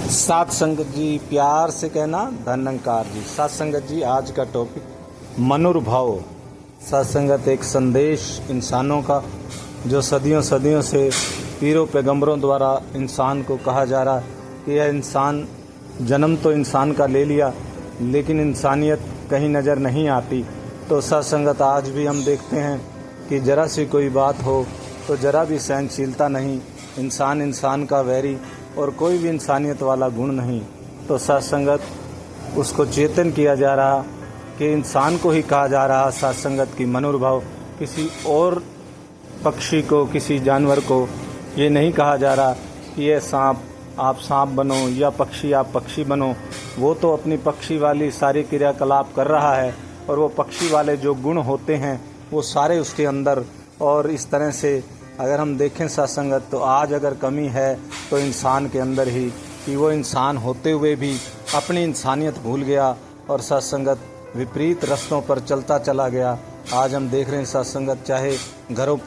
सात संगत जी, प्यार से कहना धनंकार जी। सात संगत जी, आज का टॉपिक मनुर्भाव। सात संगत एक संदेश इंसानों का जो सदियों सदियों से पीरों पैगंबरों द्वारा इंसान को कहा जा रहा कि यह इंसान जन्म तो इंसान का ले लिया लेकिन इंसानियत कहीं नज़र नहीं आती। तो सात संगत आज भी हम देखते हैं कि जरा सी कोई बात हो तो जरा भी सहनशीलता नहीं, इंसान इंसान का वैरी और कोई भी इंसानियत वाला गुण नहीं। तो सत्संगत उसको चेतन किया जा रहा कि इंसान को ही कहा जा रहा सत्संगत की मनुर्भाव, किसी और पक्षी को, किसी जानवर को ये नहीं कहा जा रहा कि ये सांप आप सांप बनो या पक्षी आप पक्षी बनो। वो तो अपनी पक्षी वाली सारी क्रियाकलाप कर रहा है और वो पक्षी वाले जो गुण होते हैं वो सारे उसके अंदर। और इस तरह से अगर हम देखें सत्संगत तो आज अगर कमी है तो इंसान के अंदर ही, कि वो इंसान होते हुए भी अपनी इंसानियत भूल गया और सत्संगत विपरीत रास्तों पर चलता चला गया। आज हम देख रहे हैं सत्संगत, चाहे घरों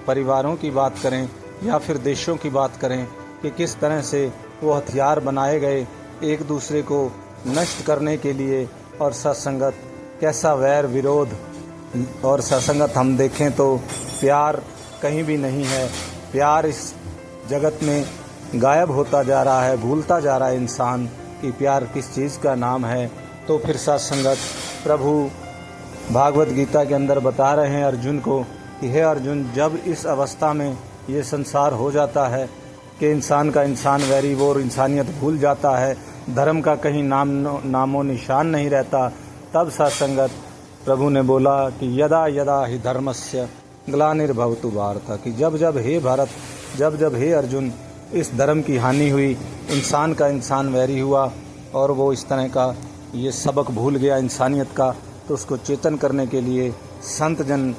परिवारों की बात करें या फिर देशों की बात करें, कि किस तरह से वो हथियार बनाए गए एक दूसरे को नष्ट करने के लिए। और सत्संगत कैसा वैर विरोध। और सत्संगत हम देखें तो प्यार कहीं भी नहीं है। प्यार इस जगत में गायब होता जा रहा है, भूलता जा रहा है इंसान कि प्यार किस चीज़ का नाम है। तो फिर सत्संगत प्रभु भागवत गीता के अंदर बता रहे हैं अर्जुन को कि हे अर्जुन, जब इस अवस्था में ये संसार हो जाता है कि इंसान का इंसान वैरी वो और इंसानियत भूल जाता है, धर्म का कहीं नामो निशान नहीं रहता, तब सत्संगत प्रभु ने बोला कि यदा यदा ही धर्मस्य ग्लानिर्भवतु भारत, कि जब जब हे भारत, जब जब हे अर्जुन इस धर्म की हानि हुई, इंसान का इंसान वैरी हुआ और वो इस तरह का ये सबक भूल गया इंसानियत का, तो उसको चेतन करने के लिए संत जन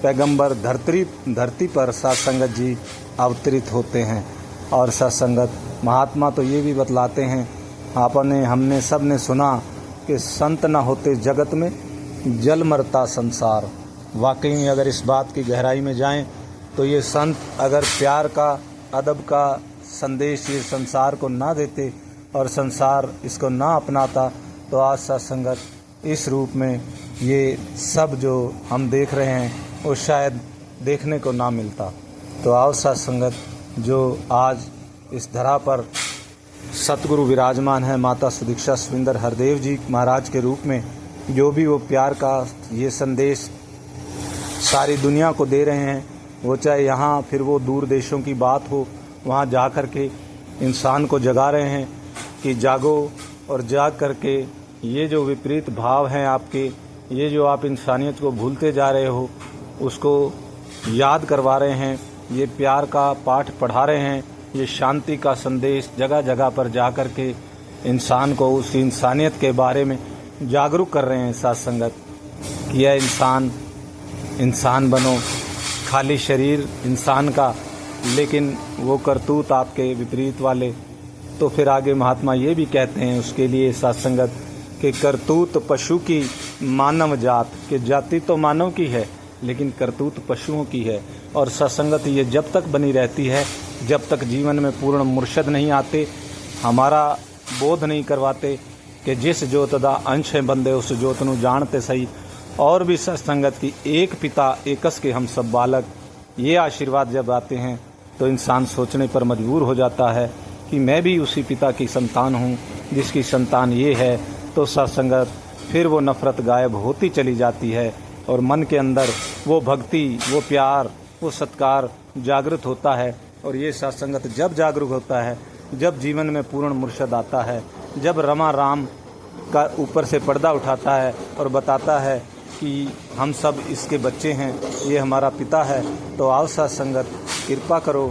पैगंबर धरती पर सत्संगत जी अवतरित होते हैं। और सत्संगत महात्मा तो ये भी बतलाते हैं, हमने सब ने सुना कि संत न होते जगत में जल मरता संसार। वाकई में अगर इस बात की गहराई में जाएं तो ये संत अगर प्यार का, अदब का संदेश ये संसार को ना देते और संसार इसको ना अपनाता तो आज सत्संगत इस रूप में ये सब जो हम देख रहे हैं वो शायद देखने को ना मिलता। तो आओ सत्संगत, जो आज इस धरा पर सतगुरु विराजमान है माता सुदीक्षा सुविंदर हरदेव जी महाराज के रूप में, जो भी वो प्यार का ये संदेश सारी दुनिया को दे रहे हैं, वो चाहे यहाँ फिर वो दूर देशों की बात हो, वहाँ जा कर के इंसान को जगा रहे हैं कि जागो। और जाग कर के ये जो विपरीत भाव हैं आपके, ये जो आप इंसानियत को भूलते जा रहे हो, उसको याद करवा रहे हैं, ये प्यार का पाठ पढ़ा रहे हैं, ये शांति का संदेश जगह जगह पर जा कर के इंसान को उस इंसानियत के बारे में जागरूक कर रहे हैं सत्संगत कि यह इंसान बनो, खाली शरीर इंसान का लेकिन वो करतूत आपके विपरीत वाले। तो फिर आगे महात्मा ये भी कहते हैं उसके लिए सत्संगत कि करतूत पशु की मानव जात, के जाति तो मानव की है लेकिन करतूत पशुओं की है। और सत्संगत ये जब तक बनी रहती है, जब तक जीवन में पूर्ण मुर्शद नहीं आते, हमारा बोध नहीं करवाते कि जिस जोत दा अंश है बंदे उस जोत नू जानते सही। और भी सत्संगत की एक पिता एकस के हम सब बालक, ये आशीर्वाद जब आते हैं तो इंसान सोचने पर मजबूर हो जाता है कि मैं भी उसी पिता की संतान हूँ जिसकी संतान ये है। तो सत्संगत फिर वो नफ़रत गायब होती चली जाती है और मन के अंदर वो भक्ति, वो प्यार, वो सत्कार जागृत होता है। और ये सत्संगत जब जागरूक होता है, जब जीवन में पूर्ण मुर्शद आता है, जब रमा राम का ऊपर से पर्दा उठाता है और बताता है कि हम सब इसके बच्चे हैं, ये हमारा पिता है, तो आओ सत्संगत कृपा करो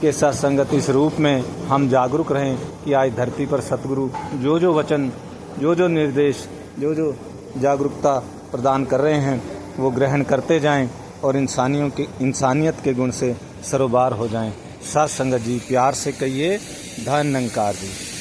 कि सत्संगत इस रूप में हम जागरूक रहें कि आज धरती पर सतगुरु जो वचन, जो निर्देश, जो जागरूकता प्रदान कर रहे हैं वो ग्रहण करते जाएं और इंसानियत के गुण से सरोबार हो जाएं। सत्संगत जी, प्यार से कहिए धनंकार जी।